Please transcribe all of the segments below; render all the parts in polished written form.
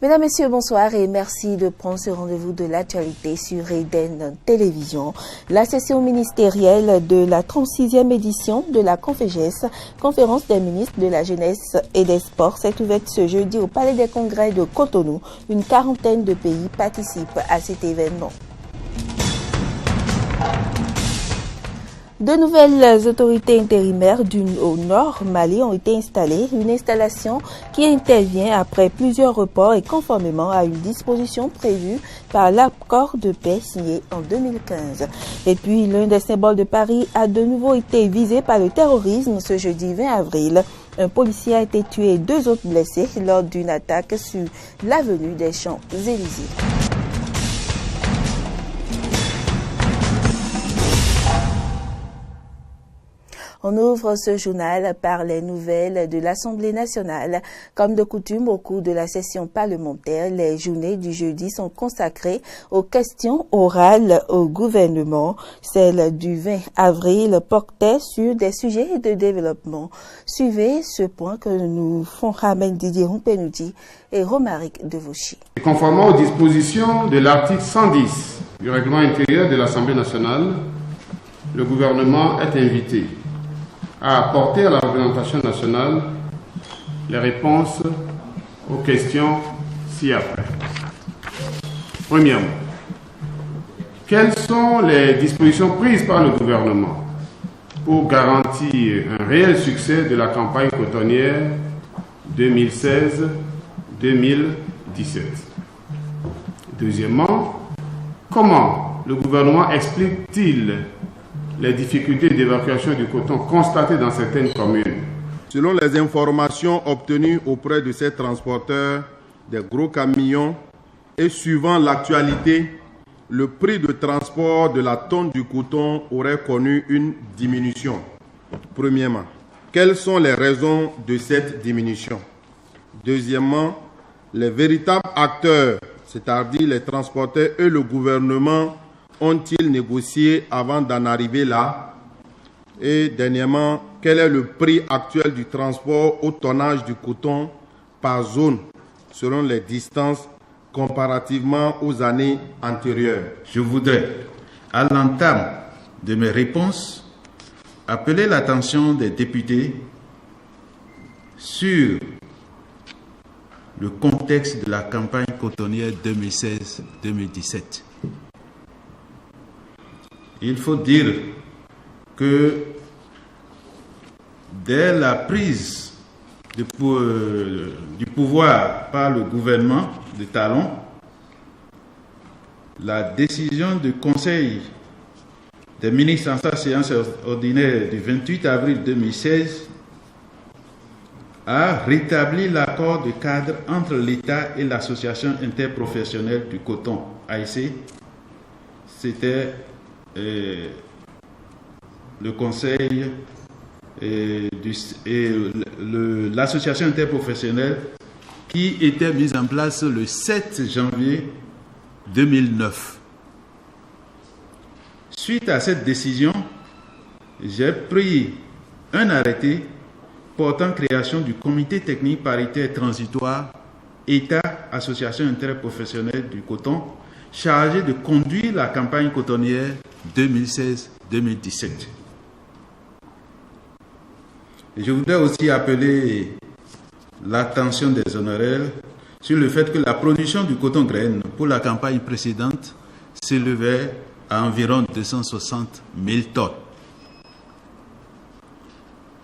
Mesdames, Messieurs, bonsoir et merci de prendre ce rendez-vous de l'actualité sur Eden Télévision. La session ministérielle de la 36e édition de la CONFEJES, Conférence des ministres de la Jeunesse et des Sports, s'est ouverte ce jeudi au Palais des Congrès de Cotonou. Une quarantaine de pays participent à cet événement. De nouvelles autorités intérimaires au nord Mali ont été installées, une installation qui intervient après plusieurs reports et conformément à une disposition prévue par l'accord de paix signé en 2015. Et puis, l'un des symboles de Paris a de nouveau été visé par le terrorisme ce jeudi 20 avril. Un policier a été tué et 2 autres blessés lors d'une attaque sur l'avenue des Champs-Élysées. On ouvre ce journal par les nouvelles de l'Assemblée nationale. Comme de coutume, au cours de la session parlementaire, les journées du jeudi sont consacrées aux questions orales au gouvernement. Celle du 20 avril portait sur des sujets de développement. Suivez ce point que nous font Ramen Didier Rumpenouti et Romaric Devauchy. Conformément aux dispositions de l'article 110 du règlement intérieur de l'Assemblée nationale, le gouvernement est invité à apporter à la représentation nationale les réponses aux questions ci-après. Premièrement, quelles sont les dispositions prises par le gouvernement pour garantir un réel succès de la campagne cotonnière 2016-2017? Deuxièmement, comment le gouvernement explique-t-il les difficultés d'évacuation du coton constatées dans certaines communes? Selon les informations obtenues auprès de ces transporteurs des gros camions et suivant l'actualité, le prix de transport de la tonne du coton aurait connu une diminution. Premièrement, quelles sont les raisons de cette diminution? Deuxièmement, les véritables acteurs, c'est-à-dire les transporteurs et le gouvernement, ont-ils négocié avant d'en arriver là? Et dernièrement, quel est le prix actuel du transport au tonnage du coton par zone selon les distances comparativement aux années antérieures? Je voudrais, à l'entame de mes réponses, appeler l'attention des députés sur le contexte de la campagne cotonnière 2016-2017. Il faut dire que dès la prise du pouvoir par le gouvernement de Talon, la décision du Conseil des ministres en sa séance ordinaire du 28 avril 2016 a rétabli l'accord de cadre entre l'État et l'Association interprofessionnelle du coton, AIC. C'était le Conseil et l'association interprofessionnelle qui était mise en place le 7 janvier 2009. Suite à cette décision, j'ai pris un arrêté portant création du comité technique paritaire transitoire État-Association interprofessionnelle du coton chargé de conduire la campagne cotonnière 2016-2017. Je voudrais aussi appeler l'attention des honoraires sur le fait que la production du coton graine pour la campagne précédente s'élevait à environ 260 000 tonnes.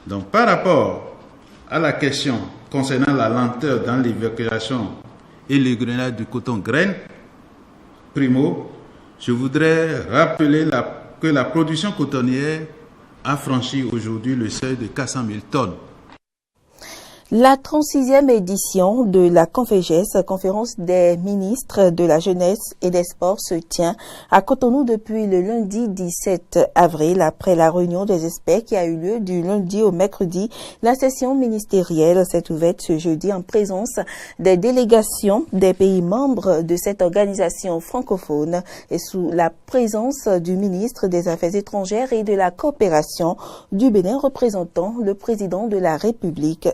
Donc, par rapport à la question concernant la lenteur dans l'évacuation et le grainage du coton graine, primo, je voudrais rappeler que la production cotonnière a franchi aujourd'hui le seuil de 400 000 tonnes. La 36e édition de la CONFEJES, Conférence des ministres de la Jeunesse et des Sports, se tient à Cotonou depuis le lundi 17 avril. Après la réunion des experts qui a eu lieu du lundi au mercredi, la session ministérielle s'est ouverte ce jeudi en présence des délégations des pays membres de cette organisation francophone et sous la présence du ministre des Affaires étrangères et de la coopération du Bénin représentant le président de la République.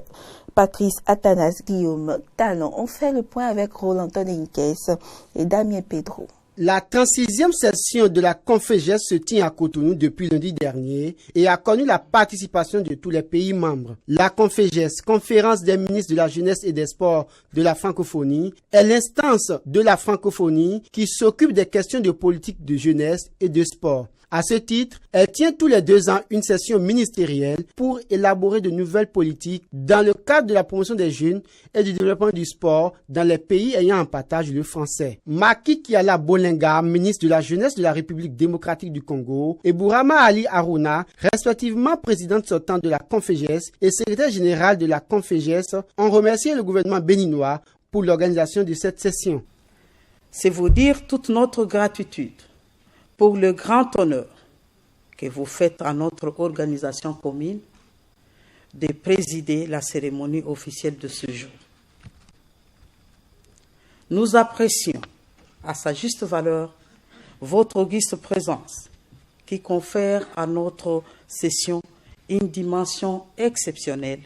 Patrice Athanas, Guillaume Talon. On fait le point avec Roland Tonninkès et Damien Pedro. La 36e session de la Conféges se tient à Cotonou depuis lundi dernier et a connu la participation de tous les pays membres. La Conféges, conférence des ministres de la jeunesse et des sports de la francophonie, est l'instance de la francophonie qui s'occupe des questions de politique de jeunesse et de sport. À ce titre, elle tient tous les 2 ans une session ministérielle pour élaborer de nouvelles politiques dans le cadre de la promotion des jeunes et du développement du sport dans les pays ayant en partage le français. Maki Kiala Bolenga, ministre de la Jeunesse de la République démocratique du Congo, et Bourama Ali Aruna, respectivement présidente sortante de la Conféges et secrétaire général de la Conféges, ont remercié le gouvernement béninois pour l'organisation de cette session. C'est vous dire toute notre gratitude pour le grand honneur que vous faites à notre organisation commune de présider la cérémonie officielle de ce jour. Nous apprécions à sa juste valeur votre auguste présence qui confère à notre session une dimension exceptionnelle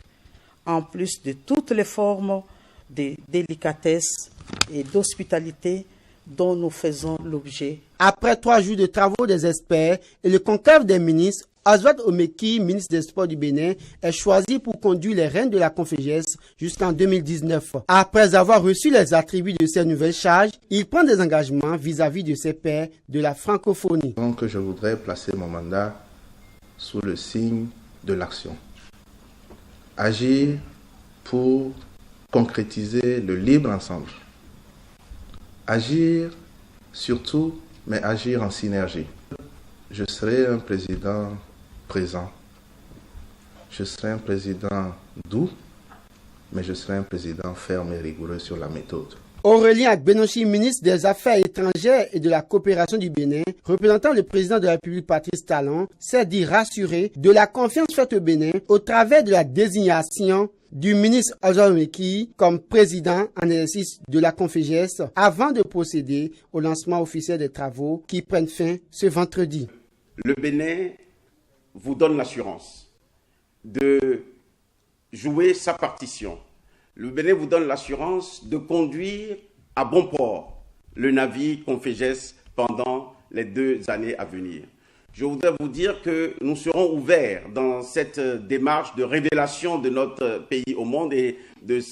en plus de toutes les formes de délicatesse et d'hospitalité dont nous faisons l'objet. Après 3 jours de travaux des experts et le conclave des ministres, Oswald Omeki, ministre des Sports du Bénin, est choisi pour conduire les rênes de la Conféges jusqu'en 2019. Après avoir reçu les attributs de ses nouvelles charges, il prend des engagements vis-à-vis de ses pairs de la francophonie. Donc je voudrais placer mon mandat sous le signe de l'action. Agir pour concrétiser le libre ensemble. Agir surtout, mais agir en synergie. Je serai un président présent. Je serai un président doux, mais je serai un président ferme et rigoureux sur la méthode. Aurélien Agbenochi, ministre des Affaires étrangères et de la coopération du Bénin, représentant le président de la République Patrice Talon, s'est dit rassuré de la confiance faite au Bénin au travers de la désignation du ministre Oswald Omeki comme président en exercice de la Conféges avant de procéder au lancement officiel des travaux qui prennent fin ce vendredi. Le Bénin vous donne l'assurance de jouer sa partition. Le Bénin vous donne l'assurance de conduire à bon port le navire Conféges pendant les 2 années à venir. Je voudrais vous dire que nous serons ouverts dans cette démarche de révélation de notre pays au monde et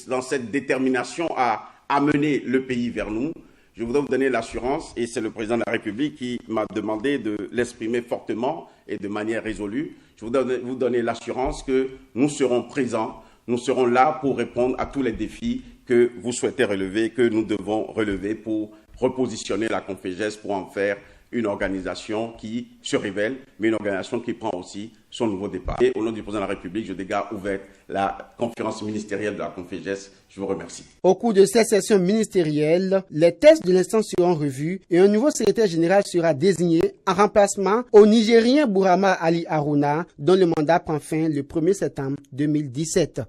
dans cette détermination à amener le pays vers nous. Je voudrais vous donner l'assurance, et c'est le président de la République qui m'a demandé de l'exprimer fortement et de manière résolue. Je voudrais vous donner l'assurance que nous serons présents, nous serons là pour répondre à tous les défis que vous souhaitez relever, que nous devons relever pour repositionner la Conféges pour en faire une organisation qui se révèle, mais une organisation qui prend aussi son nouveau départ. Et au nom du président de la République, je déclare ouverte la conférence ministérielle de la Conféges. Je vous remercie. Au cours de cette session ministérielle, les tests de l'instance seront revus et un nouveau secrétaire général sera désigné en remplacement au Nigérien Bourama Ali Aruna, dont le mandat prend fin le 1er septembre 2017.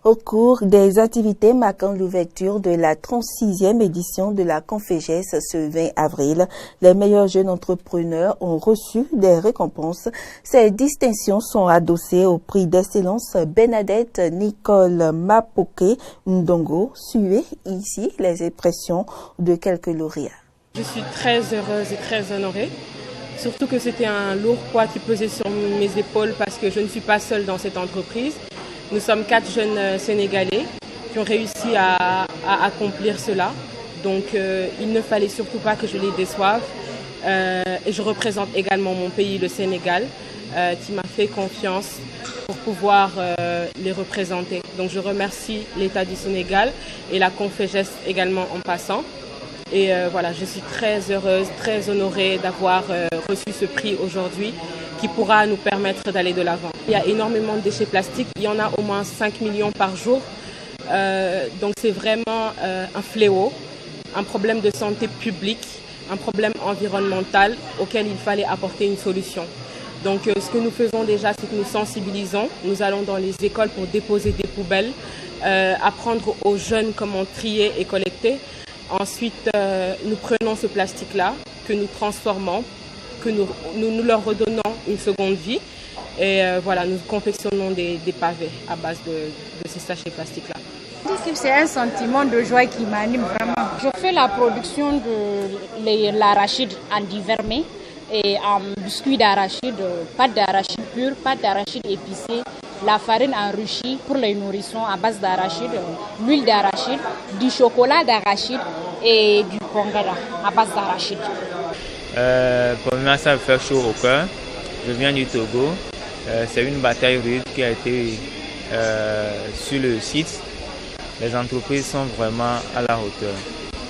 Au cours des activités marquant l'ouverture de la 36e édition de la Conféges ce 20 avril, les meilleurs jeunes entrepreneurs ont reçu des récompenses. Ces distinctions sont adossées au prix d'excellence Bernadette Nicole Mapoké Ndongo. Suivez ici les expressions de quelques lauréats. Je suis très heureuse et très honorée. Surtout que c'était un lourd poids qui pesait sur mes épaules parce que je ne suis pas seule dans cette entreprise. Nous sommes 4 jeunes Sénégalais qui ont réussi à accomplir cela. Donc il ne fallait surtout pas que je les déçoive. Et je représente également mon pays, le Sénégal, qui m'a fait confiance pour pouvoir les représenter. Donc je remercie l'État du Sénégal et la Conféges également en passant. Et voilà, je suis très heureuse, très honorée d'avoir reçu ce prix aujourd'hui qui pourra nous permettre d'aller de l'avant. Il y a énormément de déchets plastiques, il y en a au moins 5 millions par jour. Donc c'est vraiment un fléau, un problème de santé publique, un problème environnemental auquel il fallait apporter une solution. Donc ce que nous faisons déjà, c'est que nous sensibilisons. Nous allons dans les écoles pour déposer des poubelles, apprendre aux jeunes comment trier et collecter. Ensuite, nous prenons ce plastique-là, que nous transformons, que nous leur redonnons une seconde vie Et voilà, nous confectionnons des pavés à base de ces sachets plastiques-là. C'est un sentiment de joie qui m'anime vraiment. Je fais la production de l'arachide en divermé et en biscuits d'arachide, pâte d'arachide pure, pâte d'arachide épicée, la farine enrichie pour les nourrissons à base d'arachide, l'huile d'arachide, du chocolat d'arachide et du congada à base d'arachide. Pour moi, ça me fait chaud au cœur. Je viens du Togo. C'est une bataille rude qui a été sur le site. Les entreprises sont vraiment à la hauteur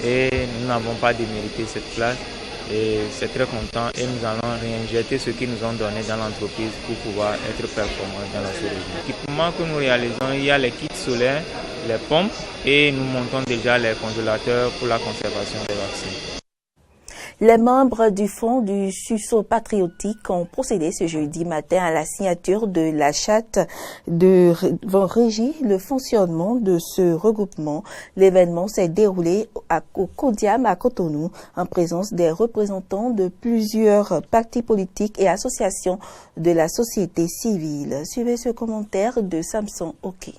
et nous n'avons pas démérité cette place et c'est très content et nous allons réinjecter ce qu'ils nous ont donné dans l'entreprise pour pouvoir être performants dans la sous-région. L'équipement que nous réalisons, il y a les kits solaires, les pompes et nous montons déjà les congélateurs pour la conservation des vaccins. Les membres du Fonds du sursaut patriotique ont procédé ce jeudi matin à la signature de la charte vont régir le fonctionnement de ce regroupement. L'événement s'est déroulé au Kodiam à Cotonou en présence des représentants de plusieurs partis politiques et associations de la société civile. Suivez ce commentaire de Samson Oki.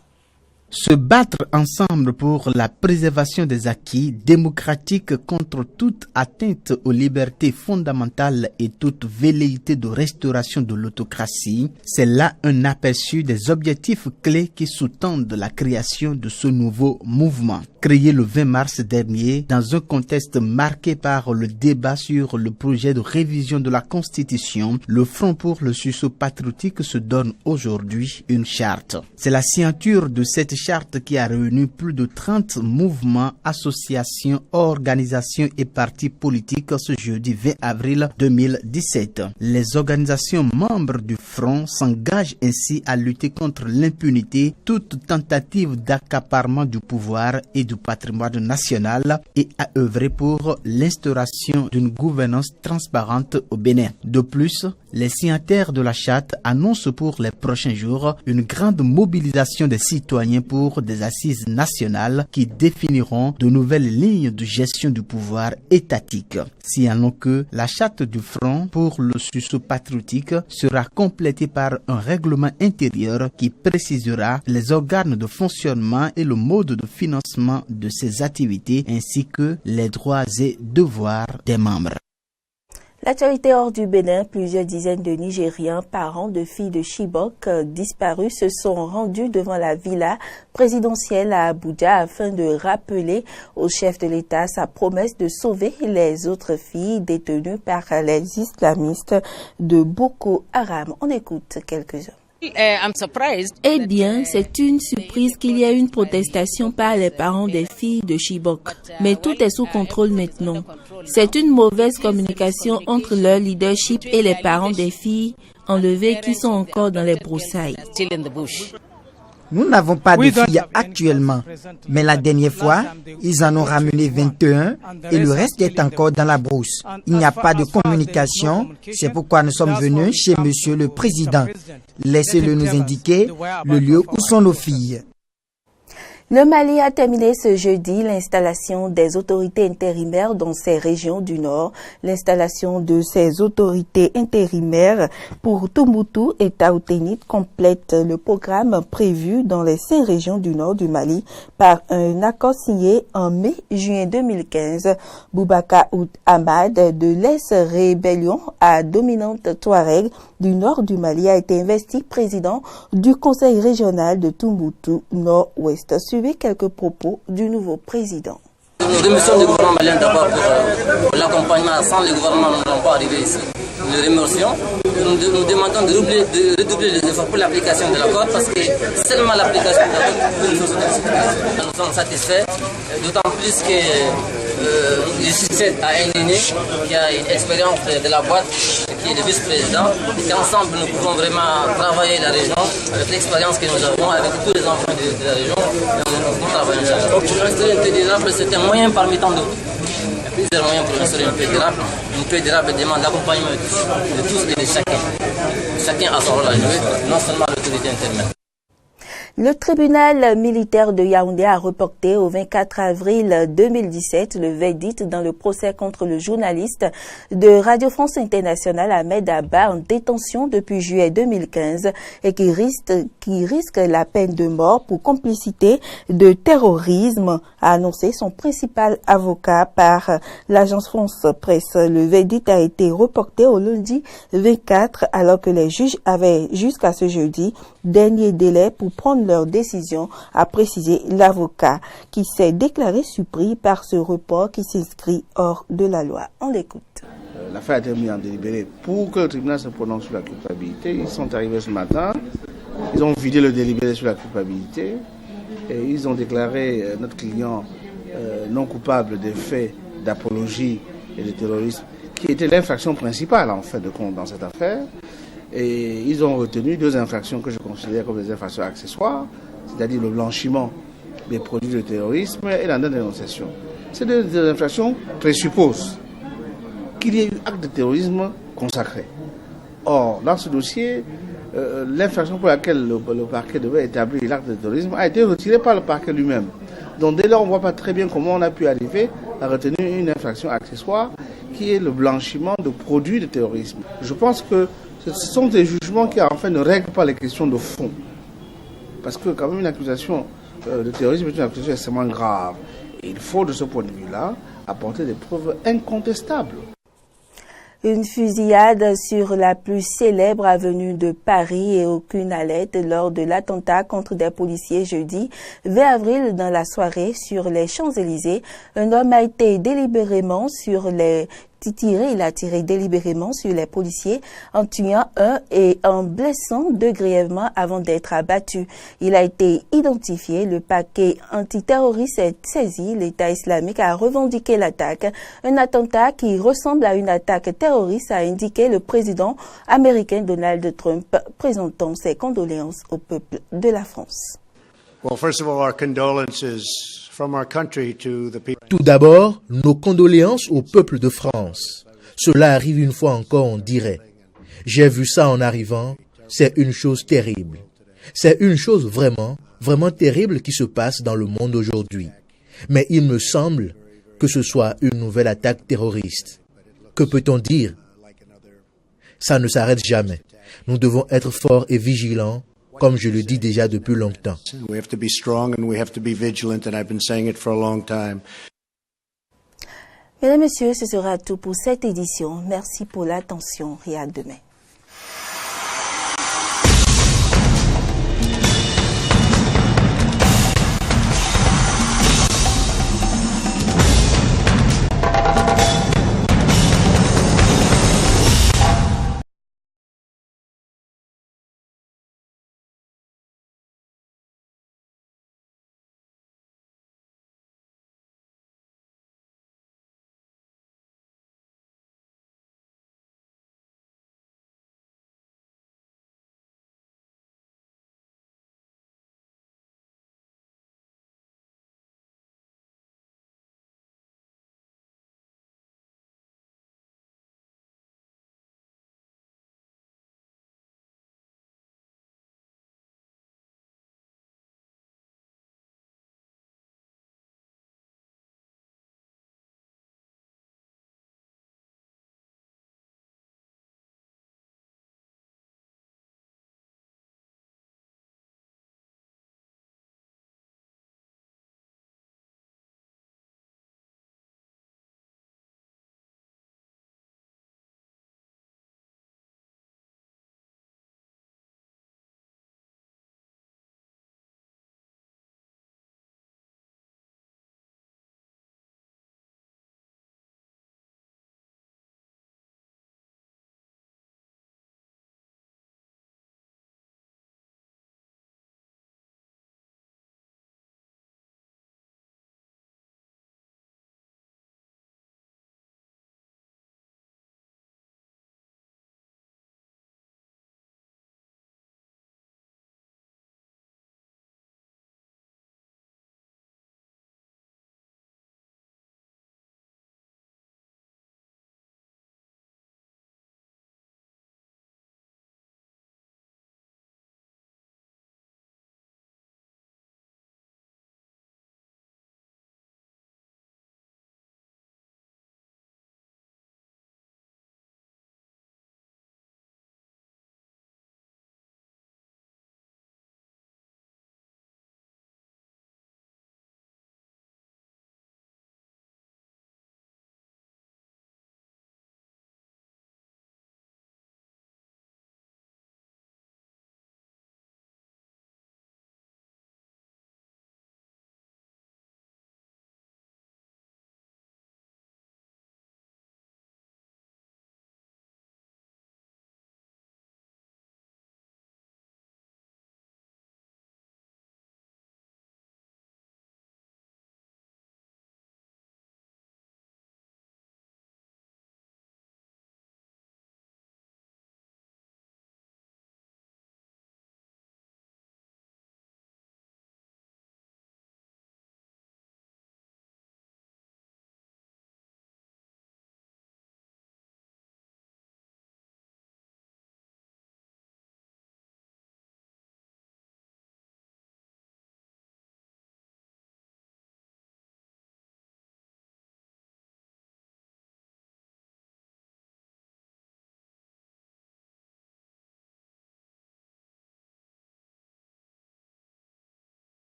Se battre ensemble pour la préservation des acquis démocratiques contre toute atteinte aux libertés fondamentales et toute velléité de restauration de l'autocratie, c'est là un aperçu des objectifs clés qui sous-tendent la création de ce nouveau mouvement. Créé le 20 mars dernier dans un contexte marqué par le débat sur le projet de révision de la Constitution, le Front pour le sursaut patriotique se donne aujourd'hui une charte. C'est la signature de cette charte qui a réuni plus de 30 mouvements, associations, organisations et partis politiques ce jeudi 20 avril 2017. Les organisations membres du Front s'engagent ainsi à lutter contre l'impunité, toute tentative d'accaparement du pouvoir et du patrimoine national et à œuvrer pour l'instauration d'une gouvernance transparente au Bénin. De plus, les signataires de la charte annoncent pour les prochains jours une grande mobilisation des citoyens pour des assises nationales qui définiront de nouvelles lignes de gestion du pouvoir étatique. Signalons que la charte du Front pour le sursaut patriotique sera complétée par un règlement intérieur qui précisera les organes de fonctionnement et le mode de financement de ces activités ainsi que les droits et devoirs des membres. L'actualité hors du Bénin, plusieurs dizaines de Nigériens, parents de filles de Chibok disparus, se sont rendus devant la villa présidentielle à Abuja afin de rappeler au chef de l'État sa promesse de sauver les autres filles détenues par les islamistes de Boko Haram. On écoute quelques-uns. Eh bien, c'est une surprise qu'il y ait une protestation par les parents des filles de Chibok. Mais tout est sous contrôle maintenant. C'est une mauvaise communication entre leur leadership et les parents des filles enlevées qui sont encore dans les broussailles. Nous n'avons pas de filles actuellement, mais la dernière fois, ils en ont ramené 21 et le reste est encore dans la brousse. Il n'y a pas de communication, c'est pourquoi nous sommes venus chez Monsieur le Président. Laissez-le nous indiquer le lieu où sont nos filles. Le Mali a terminé ce jeudi l'installation des autorités intérimaires dans ces régions du Nord. L'installation de ces autorités intérimaires pour Tombouctou et Taouténit complète le programme prévu dans les 5 régions du Nord du Mali par un accord signé en mai-juin 2015. Boubacar Oud Ahmad de l'ex-rébellion à dominante Touareg du Nord du Mali a été investi président du Conseil régional de Tombouctou Nord-Ouest. Suivez quelques propos du nouveau président. Nous remercions le gouvernement malien d'abord pour l'accompagnement. Sans le gouvernement, nous n'allons pas arriver ici. Nous le remercions. Nous demandons de redoubler les efforts pour l'application de l'accord parce que seulement l'application de l'accord peut nous faire. Nous sommes satisfaits, d'autant plus que je succède à un aîné qui a une expérience de la boîte, qui est le vice-président, et qu'ensemble nous pouvons vraiment travailler la région avec l'expérience que nous avons, avec tous les enfants de la région, nous pouvons travailler ensemble. Donc, instaurer une paix durable, c'est un moyen parmi tant d'autres. Il y a plusieurs moyens pour instaurer une paix durable. Une paix durable demande l'accompagnement de tous et de chacun. Chacun a son rôle à jouer, non seulement l'autorité intérieure. Le tribunal militaire de Yaoundé a reporté au 24 avril 2017 le verdict dans le procès contre le journaliste de Radio France Internationale Ahmed Abba en détention depuis juillet 2015 et qui risque la peine de mort pour complicité de terrorisme, a annoncé son principal avocat par l'agence France Presse. Le verdict a été reporté au lundi 24 alors que les juges avaient jusqu'à ce jeudi dernier délai pour prendre leur décision, a précisé l'avocat qui s'est déclaré surpris par ce report qui s'inscrit hors de la loi. On l'écoute. L'affaire a été mise en délibéré pour que le tribunal se prononce sur la culpabilité. Ils sont arrivés ce matin, ils ont vidé le délibéré sur la culpabilité et ils ont déclaré notre client non coupable des faits d'apologie et de terrorisme, qui était l'infraction principale en fait de compte dans cette affaire. Et ils ont retenu deux infractions que je considère comme des infractions accessoires, c'est-à-dire le blanchiment des produits de terrorisme et la non-dénonciation. Ces deux infractions présupposent qu'il y ait eu acte de terrorisme consacré. Or, dans ce dossier, l'infraction pour laquelle le parquet devait établir l'acte de terrorisme a été retirée par le parquet lui-même. Donc dès lors, on ne voit pas très bien comment on a pu arriver à retenir une infraction accessoire qui est le blanchiment de produits de terrorisme. Je pense que ce sont des jugements qui, en fait, ne règlent pas les questions de fond. Parce que, quand même, une accusation de terrorisme est une accusation extrêmement grave. Et il faut, de ce point de vue-là, apporter des preuves incontestables. Une fusillade sur la plus célèbre avenue de Paris et aucune alerte lors de l'attentat contre des policiers jeudi 20 avril dans la soirée sur les Champs-Élysées. Un homme a été délibérément il a tiré délibérément sur les policiers en tuant un et en blessant deux grièvement avant d'être abattu. Il a été identifié. Le paquet antiterroriste est saisi. L'État islamique a revendiqué l'attaque. Un attentat qui ressemble à une attaque terroriste, a indiqué le président américain Donald Trump, présentant ses condoléances au peuple de la France. Tout d'abord, nos condoléances au peuple de France. Cela arrive une fois encore, on dirait. J'ai vu ça en arrivant, c'est une chose terrible. C'est une chose vraiment, vraiment terrible qui se passe dans le monde aujourd'hui. Mais il me semble que ce soit une nouvelle attaque terroriste. Que peut-on dire? Ça ne s'arrête jamais. Nous devons être forts et vigilants, comme je le dis déjà depuis longtemps. Mesdames et messieurs, ce sera tout pour cette édition. Merci pour l'attention et à demain.